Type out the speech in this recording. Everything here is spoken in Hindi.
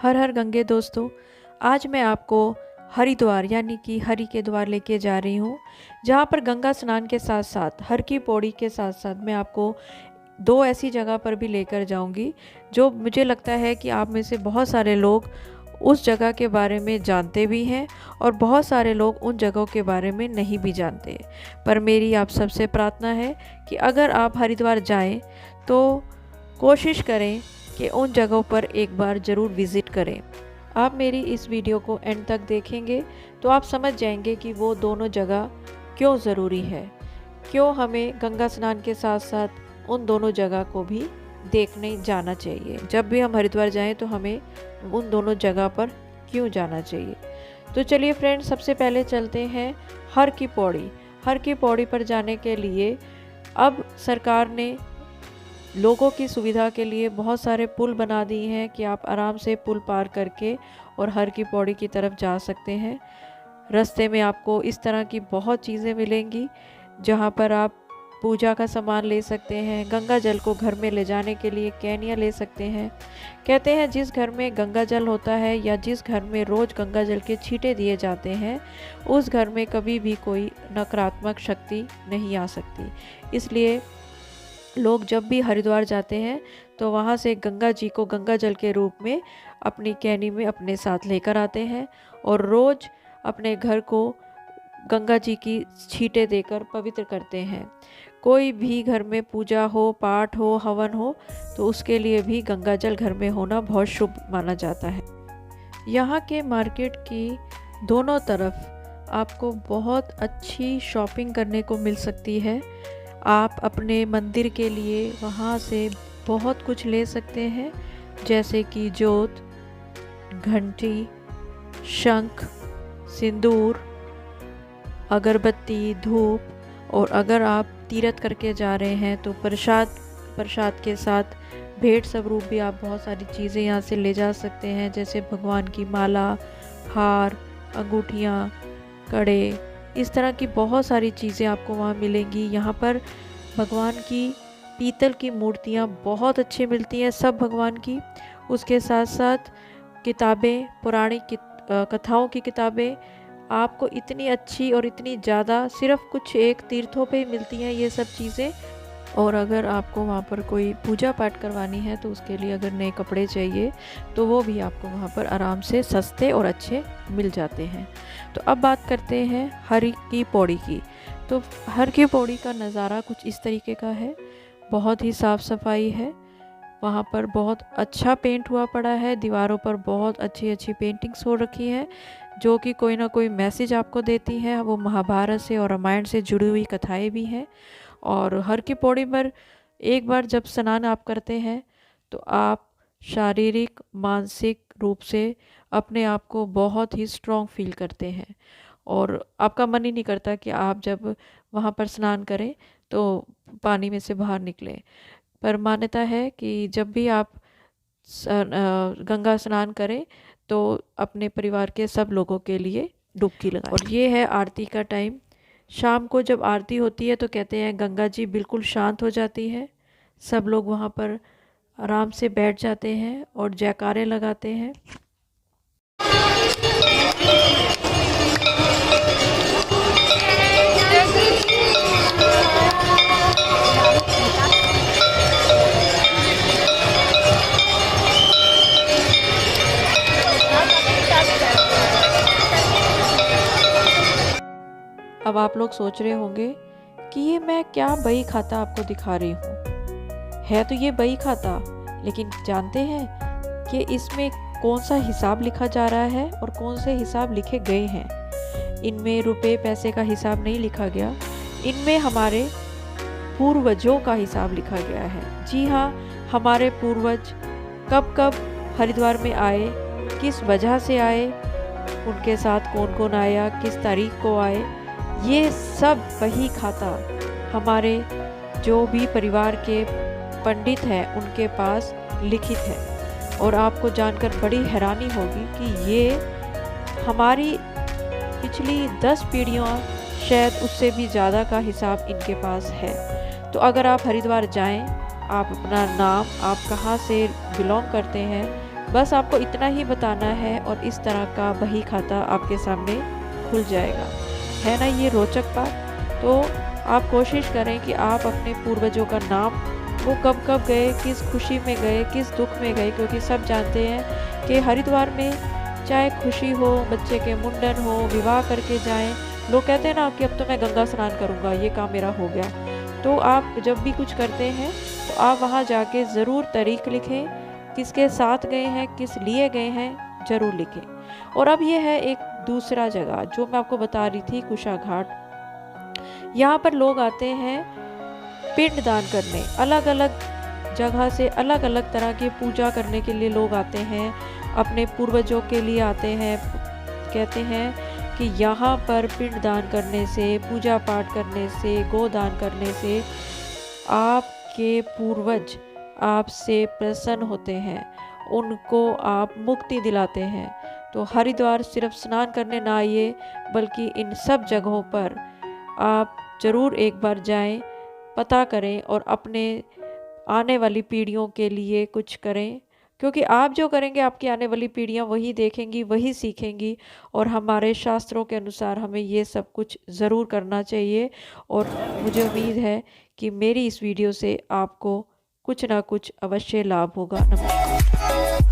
हर हर गंगे दोस्तों, आज मैं आपको हरिद्वार यानी कि हरि के द्वार लेके जा रही हूँ, जहाँ पर गंगा स्नान के साथ साथ हर की पौड़ी के साथ साथ मैं आपको दो ऐसी जगह पर भी लेकर जाऊँगी जो मुझे लगता है कि आप में से बहुत सारे लोग उस जगह के बारे में जानते भी हैं और बहुत सारे लोग उन जगहों के बारे में नहीं भी जानते। पर मेरी आप सबसे प्रार्थना है कि अगर आप हरिद्वार जाएं तो कोशिश करें कि उन जगहों पर एक बार ज़रूर विज़िट करें। आप मेरी इस वीडियो को एंड तक देखेंगे तो आप समझ जाएंगे कि वो दोनों जगह क्यों ज़रूरी है, क्यों हमें गंगा स्नान के साथ साथ उन दोनों जगह को भी देखने जाना चाहिए। जब भी हम हरिद्वार जाएं तो हमें उन दोनों जगह पर क्यों जाना चाहिए। तो चलिए फ्रेंड्स, सबसे पहले चलते हैं हर की पौड़ी। हर की पौड़ी पर जाने के लिए अब सरकार ने लोगों की सुविधा के लिए बहुत सारे पुल बना दिए हैं कि आप आराम से पुल पार करके और हर की पौड़ी की तरफ जा सकते हैं। रास्ते में आपको इस तरह की बहुत चीज़ें मिलेंगी जहां पर आप पूजा का सामान ले सकते हैं, गंगा जल को घर में ले जाने के लिए कैनियाँ ले सकते हैं। कहते हैं जिस घर में गंगा जल होता है या जिस घर में रोज़ गंगा जल के छींटे दिए जाते हैं, उस घर में कभी भी कोई नकारात्मक शक्ति नहीं आ सकती। इसलिए लोग जब भी हरिद्वार जाते हैं तो वहाँ से गंगा जी को गंगा जल के रूप में अपनी कैनी में अपने साथ लेकर आते हैं और रोज़ अपने घर को गंगा जी की छींटे देकर पवित्र करते हैं। कोई भी घर में पूजा हो, पाठ हो, हवन हो तो उसके लिए भी गंगा जल घर में होना बहुत शुभ माना जाता है। यहाँ के मार्केट की दोनों तरफ आपको बहुत अच्छी शॉपिंग करने को मिल सकती है। आप अपने मंदिर के लिए वहाँ से बहुत कुछ ले सकते हैं, जैसे कि जोत, घंटी, शंख, सिंदूर, अगरबत्ती, धूप। और अगर आप तीर्थ करके जा रहे हैं तो प्रसाद के साथ भेंट स्वरूप भी आप बहुत सारी चीज़ें यहाँ से ले जा सकते हैं, जैसे भगवान की माला, हार, अंगूठियाँ, कड़े। इस तरह की बहुत सारी चीज़ें आपको वहाँ मिलेंगी। यहाँ पर भगवान की पीतल की मूर्तियाँ बहुत अच्छी मिलती हैं, सब भगवान की। उसके साथ साथ किताबें, पौराणिक कथाओं की किताबें आपको इतनी अच्छी और इतनी ज़्यादा सिर्फ कुछ एक तीर्थों पे ही मिलती हैं ये सब चीज़ें। और अगर आपको वहाँ पर कोई पूजा पाठ करवानी है तो उसके लिए अगर नए कपड़े चाहिए तो वो भी आपको वहाँ पर आराम से सस्ते और अच्छे मिल जाते हैं। तो अब बात करते हैं हर की पौड़ी की। तो हर की पौड़ी का नज़ारा कुछ इस तरीके का है। बहुत ही साफ़ सफाई है, वहाँ पर बहुत अच्छा पेंट हुआ पड़ा है, दीवारों पर बहुत अच्छी अच्छी पेंटिंग्स हो रखी हैं जो कि कोई ना कोई मैसेज आपको देती हैं। वो महाभारत से और रामायण से जुड़ी हुई कथाएं भी हैं। और हर की पौड़ी पर एक बार जब स्नान आप करते हैं तो आप शारीरिक मानसिक रूप से अपने आप को बहुत ही स्ट्रॉन्ग फील करते हैं और आपका मन ही नहीं करता कि आप जब वहाँ पर स्नान करें तो पानी में से बाहर निकलें। पर मान्यता है कि जब भी आप गंगा स्नान करें तो अपने परिवार के सब लोगों के लिए डुबकी लगाएं। और ये है आरती का टाइम। शाम को जब आरती होती है तो कहते हैं गंगा जी बिल्कुल शांत हो जाती है, सब लोग वहाँ पर आराम से बैठ जाते हैं और जयकारे लगाते हैं। अब आप लोग सोच रहे होंगे कि ये मैं क्या बही खाता आपको दिखा रही हूँ। है तो ये बही खाता, लेकिन जानते हैं कि इसमें कौन सा हिसाब लिखा जा रहा है और कौन से हिसाब लिखे गए हैं। इनमें रुपए पैसे का हिसाब नहीं लिखा गया, इनमें हमारे पूर्वजों का हिसाब लिखा गया है। जी हाँ, हमारे पूर्वज कब कब हरिद्वार में आए, किस वजह से आए, उनके साथ कौन कौन आया, किस तारीख को आए, ये सब वही खाता हमारे जो भी परिवार के पंडित हैं उनके पास लिखित है। और आपको जानकर बड़ी हैरानी होगी कि ये हमारी पिछली 10 पीढ़ियों शायद उससे भी ज़्यादा का हिसाब इनके पास है। तो अगर आप हरिद्वार जाएं, आप अपना नाम, आप कहाँ से बिलोंग करते हैं, बस आपको इतना ही बताना है और इस तरह का बही खाता आपके सामने खुल जाएगा। है ना ये रोचक बात? तो आप कोशिश करें कि आप अपने पूर्वजों का नाम, वो कब कब गए, किस खुशी में गए, किस दुख में गए, क्योंकि सब जानते हैं कि हरिद्वार में चाहे खुशी हो, बच्चे के मुंडन हो, विवाह करके जाएं, लोग कहते हैं ना कि अब तो मैं गंगा स्नान करूंगा, ये काम मेरा हो गया। तो आप जब भी कुछ करते हैं तो आप वहाँ जाके ज़रूर तारीख लिखें, किसके साथ गए हैं, किस लिए गए हैं, ज़रूर लिखें। और अब ये है एक दूसरा जगह जो मैं आपको बता रही थी, कुशा घाट। यहाँ पर लोग आते हैं पिंड दान करने, अलग अलग जगह से अलग अलग तरह की पूजा करने के लिए लोग आते हैं, अपने पूर्वजों के लिए आते हैं। कहते हैं कि यहाँ पर पिंड दान करने से, पूजा पाठ करने से, गोदान करने से आपके पूर्वज आपसे प्रसन्न होते हैं, उनको आप मुक्ति दिलाते हैं। तो हरिद्वार सिर्फ स्नान करने ना आइए, बल्कि इन सब जगहों पर आप ज़रूर एक बार जाएं, पता करें और अपने आने वाली पीढ़ियों के लिए कुछ करें, क्योंकि आप जो करेंगे आपकी आने वाली पीढ़ियां वही देखेंगी, वही सीखेंगी। और हमारे शास्त्रों के अनुसार हमें ये सब कुछ ज़रूर करना चाहिए। और मुझे उम्मीद है कि मेरी इस वीडियो से आपको कुछ ना कुछ अवश्य लाभ होगा। नमस्कार।